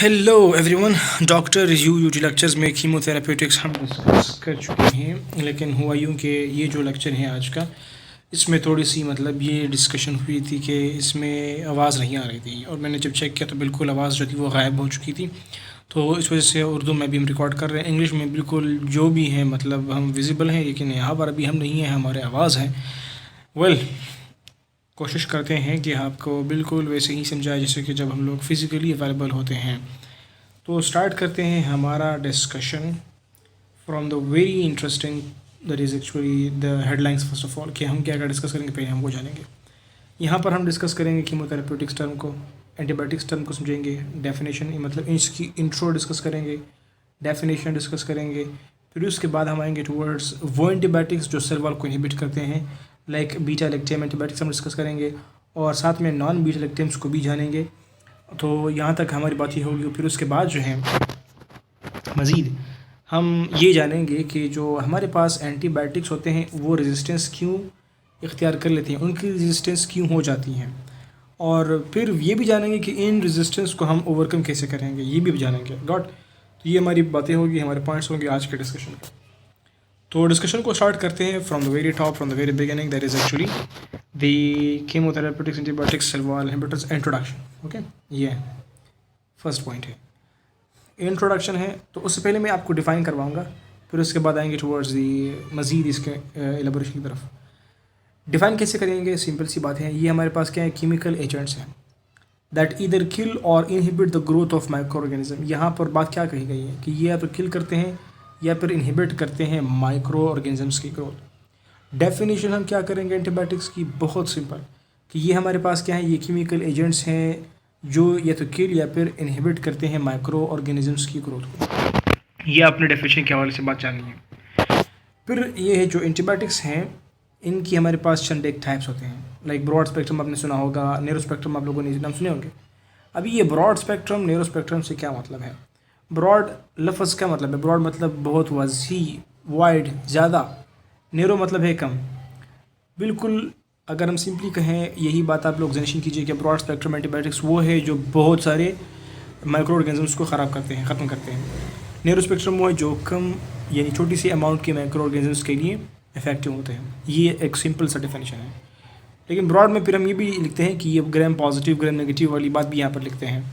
Hello everyone. Doctor UT lectures में कीमोथेरेपेटिक्स हम discuss कर चुके हैं, लेकिन हुआ यूँ कि ये जो लेक्चर है आज का, इसमें थोड़ी सी ये डिस्कशन हुई थी कि इसमें आवाज़ नहीं आ रही थी, और मैंने जब चेक किया तो बिल्कुल आवाज़ जो थी वो गायब हो चुकी थी। तो इस वजह से उर्दू में भी हम रिकॉर्ड कर रहे हैं, इंग्लिश में बिल्कुल जो भी है हम विजिबल हैं, लेकिन यहाँ पर अभी हम नहीं हैं, हमारे आवाज़ है। कोशिश करते हैं कि आपको बिल्कुल वैसे ही समझाए जैसे कि जब हम लोग फ़िज़िकली अवेलेबल होते हैं। तो स्टार्ट करते हैं हमारा discussion from the very interesting, that is actually the headlines. First of all कि हम क्या क्या डिस्कस करेंगे पहले हम वो जानेंगे। यहाँ पर हम डिस्कस करेंगे कीमोथेरेपेटिक्स टर्म को, एंटीबायोटिक्स टर्म को समझेंगे, डेफिनेशन मतलब इसकी इंट्रो डिस्कस करेंगे, डेफिनेशन डिस्कस करेंगे। फिर उसके बाद हम आएंगे टूवर्ड्स वो एंटीबायोटिक्स जो सेल वॉल को इनहिबिट करते हैं, लाइक बीटा लैक्टम एंटीबायोटिक्स हम डिस्कस करेंगे, और साथ में नॉन बीटा लैक्टम्स को भी जानेंगे। तो यहाँ तक हमारी बात ही होगी। फिर उसके बाद जो है मज़ीद हम ये जानेंगे कि जो हमारे पास एंटीबायोटिक्स होते हैं वो रेजिस्टेंस क्यों इख्तियार कर लेते हैं, उनकी रेजिस्टेंस क्यों हो जाती हैं, और फिर ये भी जानेंगे कि इन रेजिस्टेंस को हम ओवरकम कैसे करेंगे, ये भी जानेंगे। गॉट। तो ये हमारी बातें होगी, हमारे पॉइंट्स होंगे आज के डिस्कशन के। तो डिस्कशन को स्टार्ट करते हैं from the very top, from the very beginning, that is actually the chemotherapeutics antibiotics cell wall inhibitors introduction. Okay, ये फर्स्ट पॉइंट है, इंट्रोडक्शन है। तो उससे पहले मैं आपको डिफ़ाइन करवाऊंगा, फिर उसके बाद आएंगे टुवर्ड्स दी मज़ीद इसके एलेबोरेशन की तरफ। डिफ़ाइन कैसे करेंगे, सिंपल सी बात है। ये हमारे पास क्या है, केमिकल एजेंट्स हैं दैट ईदर किल और inhibit the growth of micro organism. यहाँ पर बात क्या कही गई है कि ये या तो किल करते हैं या फिर इनहिबिट करते हैं माइक्रो ऑर्गेनिजम्स की ग्रोथ। डेफिनेशन हम क्या करेंगे एंटीबायोटिक्स की, बहुत सिंपल, कि ये हमारे पास क्या है, ये केमिकल एजेंट्स हैं जो या तो किल या फिर इनहिबिट करते हैं माइक्रो ऑर्गेनिजम्स की ग्रोथ को। ये आपने डेफिनेशन के हवाले से बात जाननी है। फिर ये है जो एंटीबायोटिक्स हैं, इनकी हमारे पास चंद एक टाइप्स होते हैं, लाइक ब्रॉड स्पेक्ट्रम आपने सुना होगा, नैरो स्पेक्ट्रम आप लोगों ने नाम सुने होंगे। अभी ये ब्रॉड स्पेक्ट्रम नैरो स्पेक्ट्रम से क्या मतलब है? ब्रॉड लफ्ज़ का मतलब है, ब्रॉड मतलब बहुत वसी, वाइड, ज़्यादा। नैरो मतलब है कम। बिल्कुल अगर हम सिंपली कहें, यही बात आप लोग जहन कीजिए कि ब्रॉड स्पेक्ट्रम एंटीबायोटिक्स वो है जो बहुत सारे माइक्रो ऑर्गेनिजम्स को ख़राब करते हैं, ख़त्म करते हैं। नैरो स्पेक्ट्रम वो है जो कम यानी छोटी सी अमाउंट के माइक्रो ऑर्गेनिजम्स के लिए इफेक्टिव होते हैं। ये एक सिंपल सा डेफिनेशन है। लेकिन ब्रॉड में फिर हम ये भी लिखते हैं कि ये ग्राम पॉजिटिव ग्राम नेगेटिव वाली बात भी यहाँ पर लिखते हैं।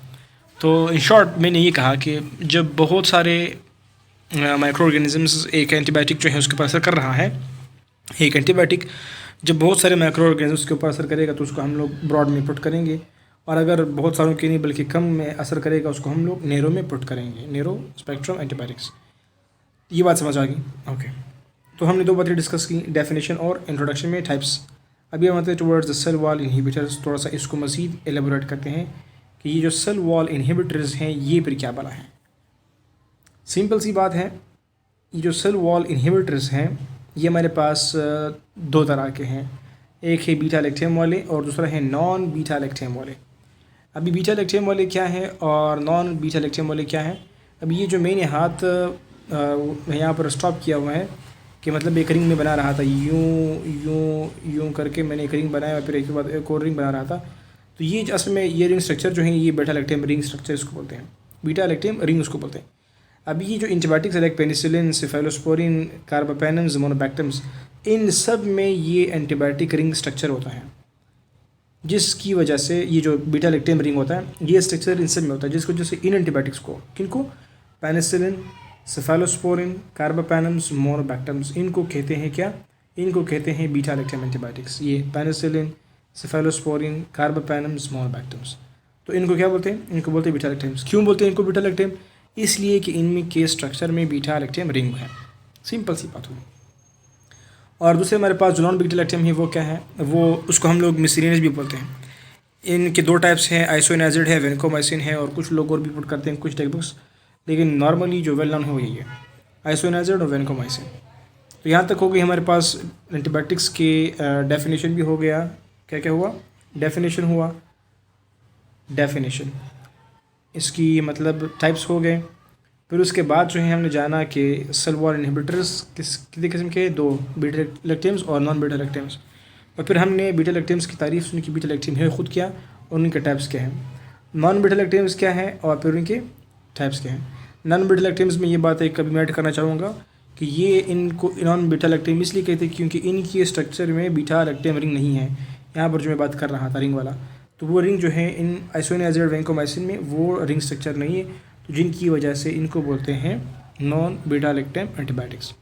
तो इन शॉर्ट मैंने ये कहा कि जब बहुत सारे माइक्रो ऑर्गेनिजम्स एक एंटीबायोटिक जो है उसके ऊपर असर कर रहा है, एक एंटीबायोटिक जब बहुत सारे माइक्रो ऑर्गेनिजम्स के ऊपर असर करेगा तो उसको हम लोग ब्रॉड में पुट करेंगे, और अगर बहुत सारों के नहीं बल्कि कम में असर करेगा उसको हम लोग नैरो में पुट करेंगे, नैरो स्पेक्ट्रम एंटीबायोटिक्स। ये बात समझ आ गई? ओके। तो हमने दो बातें डिस्कस की, डेफिनेशन और इंट्रोडक्शन में टाइप्स। अभी हम आते हैं towards the cell wall inhibitors. थोड़ा सा इसको मज़ीद एलेबोरेट करते हैं कि ये जो सेल वॉल इनहिबिटर्स हैं ये फिर क्या बला है। सिंपल सी बात है, ये जो सेल वॉल इनहिबिटर्स हैं ये हमारे पास दो तरह के हैं, एक है बीटा लैक्टम वाले और दूसरा है नॉन बीटा लैक्टम वाले। अभी बीटा लैक्टम वाले क्या है और नॉन बीटा लैक्टम वाले क्या है? अभी ये जो मैंने हाथ यहाँ पर स्टॉप किया हुआ है कि मतलब एक रिंग में बना रहा था, यूं यूं यूं करके मैंने एक रिंग बनाया, फिर एक के बाद एक और रिंग बना रहा था। तो ये असल में ये रिंग स्ट्रक्चर जो है ये बीटा लैक्टम रिंग स्ट्रक्चर इसको बोलते हैं, बीटा लैक्टम रिंग उसको बोलते हैं। अभी ये जो एंटीबायोटिक्स है like penicillin, cephalosporin, carbapenems, monobactams, इन सब में ये एंटीबायोटिक रिंग स्ट्रक्चर होता है, जिसकी वजह से ये जो बीटा लैक्टम रिंग होता है ये स्ट्रक्चर इन सब में होता है, जिसको जैसे इन एंटीबायोटिक्स को किनको, पेनिसिलिन, सेफेलोस्पोरिन, कार्बापेनम्स, मोनोबैक्टम्स, इनको कहते हैं क्या? इनको कहते हैं बीटा लैक्टम एंटीबायोटिक्स। ये पेनिसिलिन, सेफेलोस्पोरिन, कार्बापेनम्स, मोनोबैक्टम्स, तो इनको क्या बोलते हैं? इनको बोलते हैं बीटा लैक्टम्स। क्यों बोलते हैं इनको बीटा लैक्टम? इसलिए कि इनमें के स्ट्रक्चर में बीटा लैक्टम रिंग है। सिंपल सी बात हुई। और दूसरे हमारे पास जो नॉन बीटा लैक्टम है वो क्या है? वो उसको हम लोग मिसलिनियस भी बोलते हैं। इनके दो टाइप्स हैं, आइसोनियाजिड है, वेनकोमाइसिन है, और कुछ लोग और भी पुट करते हैं कुछ टेक्स्ट बुक्स, लेकिन नॉर्मली जो वेल नोन है वो यही है, आइसोनियाजिड और वेनकोमाइसिन। तो यहाँ तक हो गई हमारे पास एंटीबायोटिक्स के डेफिनेशन भी हो गया। क्या क्या हुआ? डेफिनेशन हुआ, डेफिनेशन इसकी मतलब टाइप्स हो गए। फिर उसके बाद जो है हमने जाना कि सेल वॉल इनहिबिटर्स कितने किस्म के, दो, बीटा लैक्टम्स और नॉन बीटा लैक्टम्स। और फिर हमने बीटा लैक्टम्स की तारीफ सुनी कि बीटा लैक्टम है खुद क्या और उनके टाइप्स क्या हैं, नॉन बीटा लैक्टम्स क्या है और फिर उनके टाइप्स के हैं। नॉन बीटा लैक्टेम्स में ये बात एक कभी मैं ऐड करना चाहूँगा कि ये इनको नॉन बीटा लैक्टेम इसलिए कहते हैं क्योंकि इनकी स्ट्रक्चर में बीटा लैक्टेम रिंग नहीं है। यहाँ पर जो मैं बात कर रहा था रिंग वाला, तो वो रिंग जो है इन आइसोनियाज़िड वैंकोमाइसिन में वो रिंग स्ट्रक्चर नहीं है, तो जिनकी वजह से इनको बोलते हैं नॉन बीटा लैक्टेम एंटीबायोटिक्स।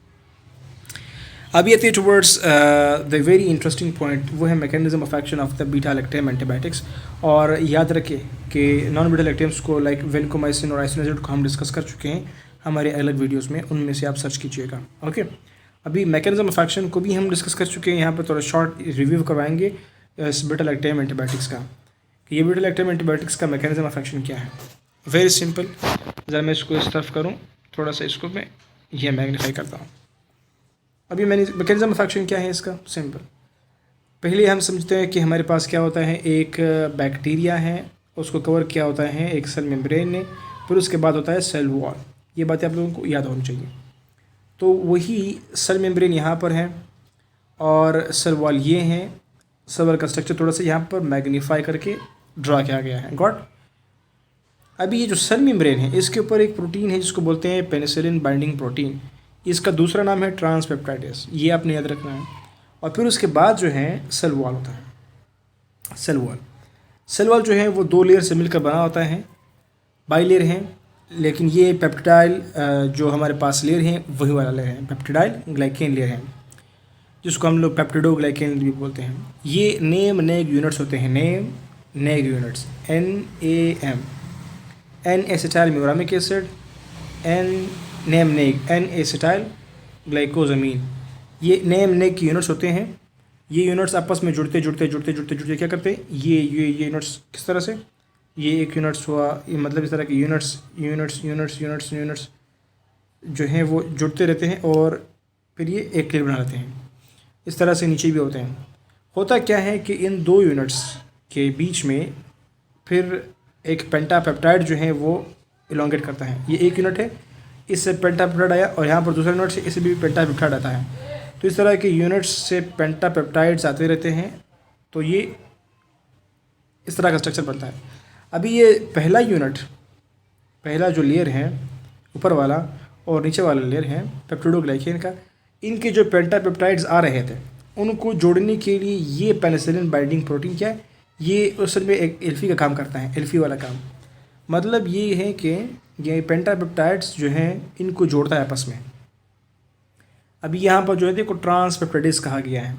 अब ये थे towards the very interesting point, वो है mechanism of action of the beta lactam antibiotics. और याद रखें कि नॉन बीटा लैक्टेम्स को लाइक वैंकोमाइसिन और आइसोनियाज़िड को हम डिस्कस कर चुके हैं हमारे अलग वीडियोस में, उनमें से आप सर्च कीजिएगा। ओके, अभी मैकेनिज्म ऑफ एक्शन को भी हम डिस्कस कर चुके हैं, यहाँ पर थोड़ा शॉर्ट रिव्यू करवाएंगे इस बीटा लैक्टेम एंटीबायोटिक्स का कि ये बीटा लैक्टेम एंटीबायोटिक्स का मैकेनिज्म ऑफ एक्शन क्या है। वेरी सिंपल, ज़रा मैं इसको इस तरफ करूँ, थोड़ा सा इसको मैं ये मैग्नीफाई करता हूँ। अभी मैंने मैकेनिज्म ऑफ एक्शन क्या है इसका, सिंपल। पहले हम समझते हैं कि हमारे पास क्या होता है, एक बैक्टीरिया है, उसको कवर किया होता है एक सेल मेम्ब्रेन ने, फिर उसके बाद होता है सेल वॉल। ये बातें आप लोगों को याद होनी चाहिए। तो वही सेल मेम्ब्रेन यहाँ पर है और सेल वॉल ये हैं। सेल वॉल का स्ट्रक्चर थोड़ा सा यहाँ पर मैग्नीफाई करके ड्रा किया गया है, गॉट। अभी ये जो सेल मेम्ब्रेन है इसके ऊपर एक प्रोटीन है जिसको बोलते हैं पेनिसिलिन बाइंडिंग प्रोटीन, इसका दूसरा नाम है ट्रांसपेप्टाइडेस, ये आपने याद रखना है। और फिर उसके बाद जो है सेल वॉल होता है। सेल वॉल जो है वो 2 लेयर से मिलकर बना होता है, बाइलेयर हैं, लेकिन ये पेप्टाइल जो हमारे पास लेयर हैं वही वाला लेयर है, पेप्टिडाइल ग्लाइकेन लेयर है, जिसको हम लोग पेप्टिडोग्लाइकेन भी बोलते हैं। ये नेम नेग यूनिट्स होते हैं, NAM NAG units, NAM, N acetyl muramic acid, NAM NAG N acetyl glucosamine, ये नेम नेग की यूनिट्स होते हैं। ये यूनिट्स आपस में जुड़ते क्या करते हैं, ये यूनिट्स किस तरह से, ये एक यूनिट्स हुआ, ये मतलब इस तरह के यूनिट्स जो हैं वो जुड़ते रहते हैं और फिर ये एक लेयर बना लेते हैं। इस तरह से नीचे भी होते हैं। होता क्या है कि इन 2 यूनिट्स के बीच में फिर एक पेंटापेप्टाइड जो है वो इलोंगेट करता है। ये एक यूनिट है, इससे पेंटापेप्टाइड आया और यहाँ पर दूसरा यूनिट से इससे भी पेंटापेप्टाइड आता है। तो इस तरह के यूनिट्स से पेंटापेप्टाइड्स आते रहते हैं, तो ये इस तरह का स्ट्रक्चर बनता है। अभी ये पहला यूनिट, पहला जो लेयर है ऊपर वाला और नीचे वाला लेयर है पेप्टिडोग्लाइकेन का, इनके जो पेंटापेप्टाइड्स आ रहे थे उनको जोड़ने के लिए ये पेनिसिलिन बाइंडिंग प्रोटीन क्या है, ये असल में एक एल्फी का काम करता है, एल्फी वाला काम। मतलब ये है कि ये पेंटापेप्टाइड्स जो हैं इनको जोड़ता है आपस में। अभी यहाँ पर जो है देखो ट्रांसपेप्टाइडेस कहा गया है,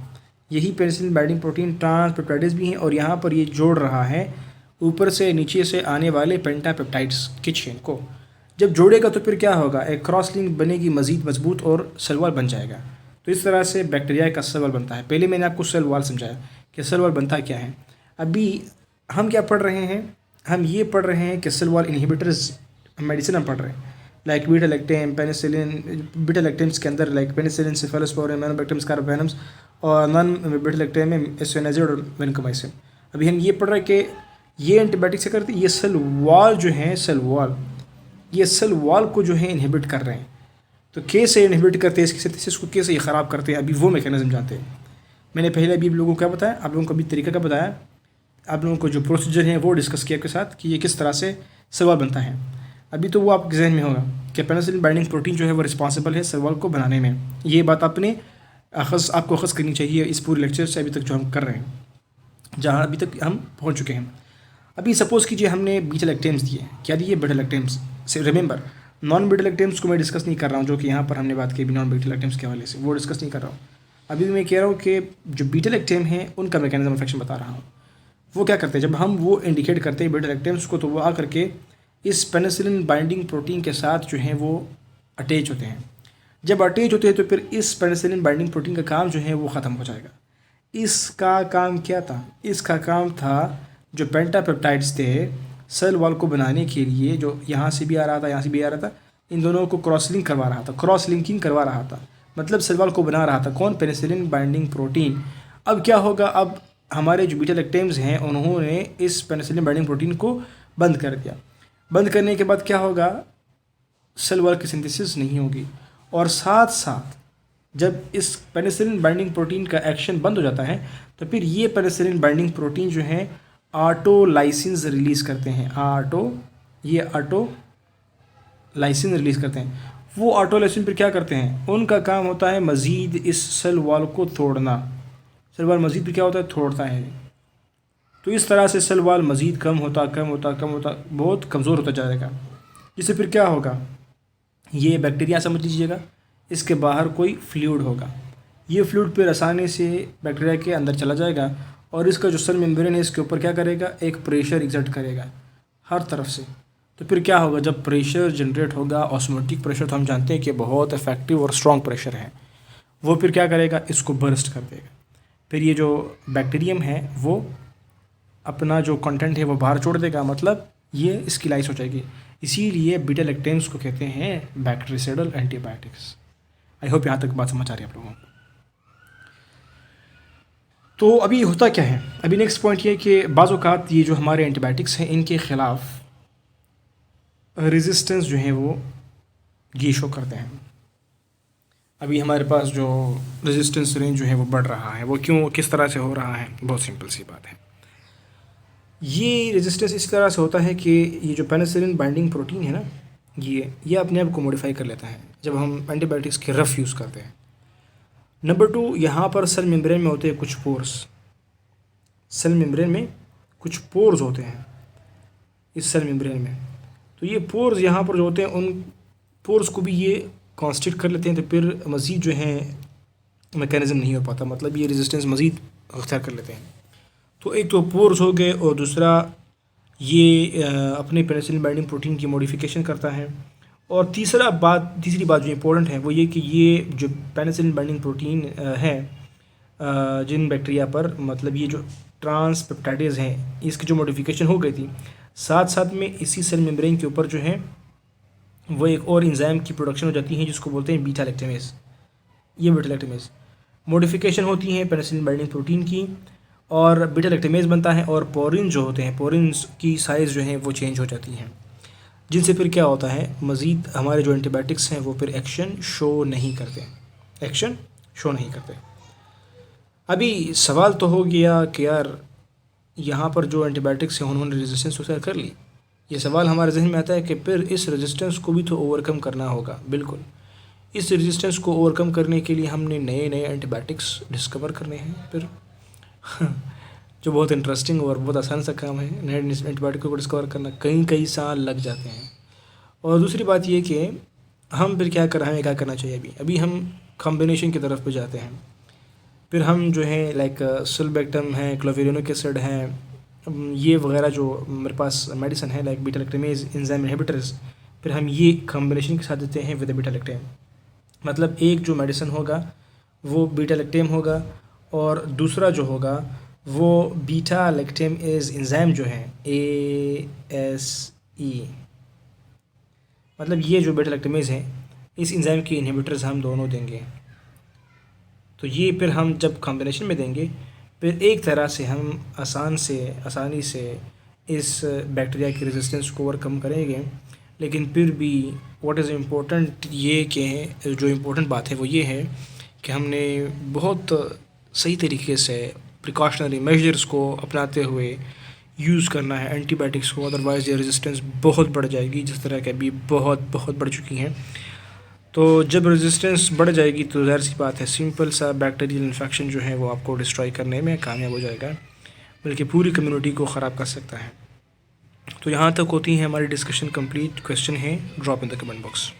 यही पेनिसिलिन बाइंडिंग प्रोटीन ट्रांसपेप्टाइडेस भी है और यहाँ पर ये जोड़ रहा है ऊपर से नीचे से आने वाले पेंटापेप्टाइड्स की चेन को। जब जोड़ेगा तो फिर क्या होगा, एक क्रॉस लिंक बनेगी मज़ीद मजबूत और सेल वॉल बन जाएगा। तो इस तरह से बैक्टीरिया का सेल वॉल बनता है। पहले मैंने आपको सेल वॉल समझाया कि सेल वॉल बनता क्या है। अभी हम क्या पढ़ रहे हैं, हम ये पढ़ रहे हैं कि सेल वॉल इनहिबिटर्स मेडिसिन हम पढ़ रहे हैं, like beta lactam, penicillin, beta लैक्टेम्स के अंदर लाइक पेनिसिलिन, सेफेलोस्पोरिन, मैनोबैक्टीरियम, स्कार्बोवेनम्स और नॉन बीटा लैक्टेम में आइसोनियाज़िड और वैंकोमाइसिन। अभी हम ये पढ़ रहे हैं कि ये एंटीबायोटिक से करते, ये सेल वॉल जो है, सेल वॉल, ये सेल वॉल को जो है इनहिबिट कर रहे हैं। तो कैसे इनहिबिट करते हैं, इसको कैसे ये ख़राब करते हैं, अभी वो मैकेनिज्म जानते हैं। मैंने पहले अभी लोगों को क्या बताया, आप लोगों को अभी तरीका का बताया, आप लोगों को जो प्रोसीजर है वो डिस्कस किया आपके साथ कि ये किस तरह से सेल वॉल बनता है। अभी तो वो आपके जहन में होगा कि पेनिसिलिन बाइंडिंग प्रोटीन जो है वो रिस्पॉन्सिबल है सेल वॉल को बनाने में। ये बात आपने आपको अखज़ करनी चाहिए इस पूरे लेक्चर से अभी तक जो हम कर रहे हैं, जहाँ अभी तक हम पहुँच चुके हैं। अभी सपोज़ कीजिए हमने बीटा लैक्टेम्स दिए, क्या दिए, बीटा लैक्टेम्स से। रिमेंबर, नॉन बीटा लैक्टेम्स को मैं डिस्कस नहीं कर रहा हूँ, जो कि यहाँ पर हमने बात की भी नॉन बीटा लैक्टेम्स के हवाले से, वो डिस्कस नहीं कर रहा हूँ। अभी मैं कह रहा हूँ कि जो बीटा लैक्टेम है उनका मैकेनिज्म ऑफ एक्शन बता रहा हूँ। वो क्या करते हैं, जब हम वो इंडिकेट करते हैं बीटा लैक्टेम्स को, तो वो आ करके इस पेनिसिलिन बाइंडिंग प्रोटीन के साथ जो है वो अटैच होते हैं। जब अटैच होते हैं तो फिर इस पेनिसिलिन बाइंडिंग प्रोटीन का काम जो है वो ख़त्म हो जाएगा। इसका काम क्या था, इसका काम था जो पेंटापेप्टाइड्स थे सेल वॉल को बनाने के लिए, जो यहाँ से भी आ रहा था, यहाँ से भी आ रहा था, इन दोनों को क्रॉस लिंक करवा रहा था, क्रॉस लिंकिंग करवा रहा था, मतलब सेल वॉल को बना रहा था कौन, पेनिसिलिन बाइंडिंग प्रोटीन। अब क्या होगा, अब हमारे जो बीटा लैक्टेम्स हैं उन्होंने इस पेनिसिलिन बाइंडिंग प्रोटीन को बंद कर दिया। बंद करने के बाद क्या होगा, सेल वॉल की सिंथेसिस नहीं होगी, और साथ साथ जब इस पेनिसिलिन बाइंडिंग प्रोटीन का एक्शन बंद हो जाता है तो फिर ये पेनिसिलिन बाइंडिंग प्रोटीन जो है ऑटोलाइसिन्स रिलीज़ करते हैं। ऑटो लाइसिन रिलीज़ करते हैं, वो ऑटोलाइसिन फिर क्या करते हैं, उनका काम होता है मज़ीद इस सेल वॉल को तोड़ना। सेल वॉल मज़ीद फिर क्या होता है, तोड़ता है। तो इस तरह से सेल वॉल मज़ीद कम होता बहुत कमज़ोर होता जाएगा। इससे फिर क्या होगा, ये बैक्टीरिया समझ लीजिएगा, इसके बाहर कोई फ्लूइड होगा, ये फ्लूइड फिर आसानी से बैक्टीरिया के अंदर चला जाएगा और इसका जो सेल मेम्ब्रेन है इसके ऊपर क्या करेगा, एक प्रेशर एग्जर्ट करेगा हर तरफ से। तो फिर क्या होगा, जब प्रेशर जनरेट होगा, ऑस्मोटिक प्रेशर तो हम जानते हैं कि बहुत इफेक्टिव और स्ट्रॉन्ग प्रेशर है, वो फिर क्या करेगा, इसको बर्स्ट कर देगा। फिर ये जो बैक्टीरियम है वो अपना जो कंटेंट है वो बाहर छोड़ देगा, मतलब ये इसकी लाइस हो जाएगी। इसीलिए बीटा लैक्टेम्स को कहते हैं बैक्टीरिसाइडल एंटीबायोटिक्स। आई होप यहाँ तक बात समझ आ रही है आप लोगों को। तो अभी होता क्या है, अभी नेक्स्ट पॉइंट ये कि बाज़ औक़ात ये जो हमारे एंटीबायोटिक्स हैं इनके ख़िलाफ़ रेजिस्टेंस जो है वो ये शो करते हैं। अभी हमारे पास जो रेजिस्टेंस रेंज जो है वो बढ़ रहा है, वो क्यों, किस तरह से हो रहा है, बहुत सिंपल सी बात है। ये रेजिस्टेंस इस तरह से होता है कि ये जो पेनिसिलिन बाइंडिंग प्रोटीन है ना, ये अपने आप को मॉडिफाई कर लेता है जब हम एंटीबायोटिक्स के रफ़ यूज़ करते हैं। नंबर 2, यहाँ पर सेल मेम्ब्रेन में होते हैं कुछ पोर्स, सेल मेम्ब्रेन में कुछ पोर्स होते हैं इस सेल मेम्ब्रेन में। तो ये पोर्स यहाँ पर जो होते हैं, उन पोर्स को भी ये कॉन्स्ट्रिक्ट कर लेते हैं, तो फिर मज़ीद जो है मैकेनिज़्म नहीं हो पाता, मतलब ये रेजिस्टेंस मज़ीद अख्तियार कर लेते हैं। तो एक तो पोर्स हो गए, और दूसरा ये अपने पेनिसिलिन बाइंडिंग प्रोटीन की मॉडिफिकेशन करता है। और तीसरी बात जो इम्पोर्टेंट है वो ये कि ये जो पेनिसिलिन बाइंडिंग प्रोटीन है जिन बैक्टीरिया पर, मतलब ये जो ट्रांसपेप्टाइडेज़ हैं, इसकी जो मॉडिफिकेशन हो गई थी, साथ साथ में इसी सेल मेम्ब्रेन के ऊपर जो है वो एक और एंजाइम की प्रोडक्शन हो जाती है जिसको बोलते हैं बीटा लैक्टेमेज। ये बीटा लैक्टेमेज मॉडिफिकेशन होती है पेनिसिलिन बाइंडिंग प्रोटीन की, और बीटा लैक्टेमेज बनता है, और पोरिन जो होते हैं, पोरिन्स की साइज़ जो है वो चेंज हो जाती है, जिनसे फिर क्या होता है, मज़ीद हमारे जो एंटीबायोटिक्स हैं वो फिर एक्शन शो नहीं करते। अभी सवाल तो हो गया कि यार यहाँ पर जो एंटीबायोटिक्स हैं उन्होंने रेजिस्टेंस उसे कर ली। ये सवाल हमारे जहन में आता है कि फिर इस रेजिस्टेंस को भी तो ओवरकम करना होगा। बिल्कुल, इस रेजिस्टेंस को ओवरकम करने के लिए हमने नए नए एंटीबायोटिक्स डिस्कवर करने हैं फिर जो बहुत इंटरेस्टिंग और बहुत आसान सा काम है। नए एंटीबायोटिक को डिस्कवर करना कई साल लग जाते हैं। और दूसरी बात ये कि हम फिर क्या करना चाहिए, अभी हम कॉम्बिनेशन की तरफ पे जाते हैं। फिर हम जो है लाइक सुल्बेक्टम है, क्लोविरिनोक एसिड है, ये वगैरह जो मेरे पास मेडिसिन है like beta lactamase enzyme inhibitors, फिर हम ये कॉम्बिनेशन के साथ देते हैं विद बीटा लैक्टेम। मतलब एक जो मेडिसिन होगा वो बीटा लैक्टेम होगा, और दूसरा जो होगा वो बीटा लैक्टेमेज एंजाइम जो है ASE, मतलब ये जो बीटा लैक्टेमेज है इस एंजाइम के इनहिबिटर्स हम दोनों देंगे। तो ये फिर हम जब कॉम्बिनेशन में देंगे, फिर एक तरह से हम आसानी से इस बैक्टीरिया की रेजिस्टेंस को ओवरकम करेंगे। लेकिन फिर भी व्हाट इज़ इम्पोर्टेंट ये कि जो इम्पोर्टेंट बात है वो ये है कि हमने बहुत सही तरीके से प्रिकॉशनरी मेजर्स को अपनाते हुए यूज़ करना है एंटीबायोटिक्स को, अदरवाइज़ ये रेजिस्टेंस बहुत बढ़ जाएगी, जिस तरह के अभी बहुत बढ़ चुकी हैं। तो जब रेजिस्टेंस बढ़ जाएगी तो ज़ाहिर सी बात है सिंपल सा बैक्टीरियल इन्फेक्शन जो है वो आपको डिस्ट्रॉय करने में कामयाब हो जाएगा, बल्कि पूरी कम्युनिटी को ख़राब कर सकता है। तो यहाँ तक होती है हमारी डिस्कशन कंप्लीट। क्वेश्चन है drop in the comment box.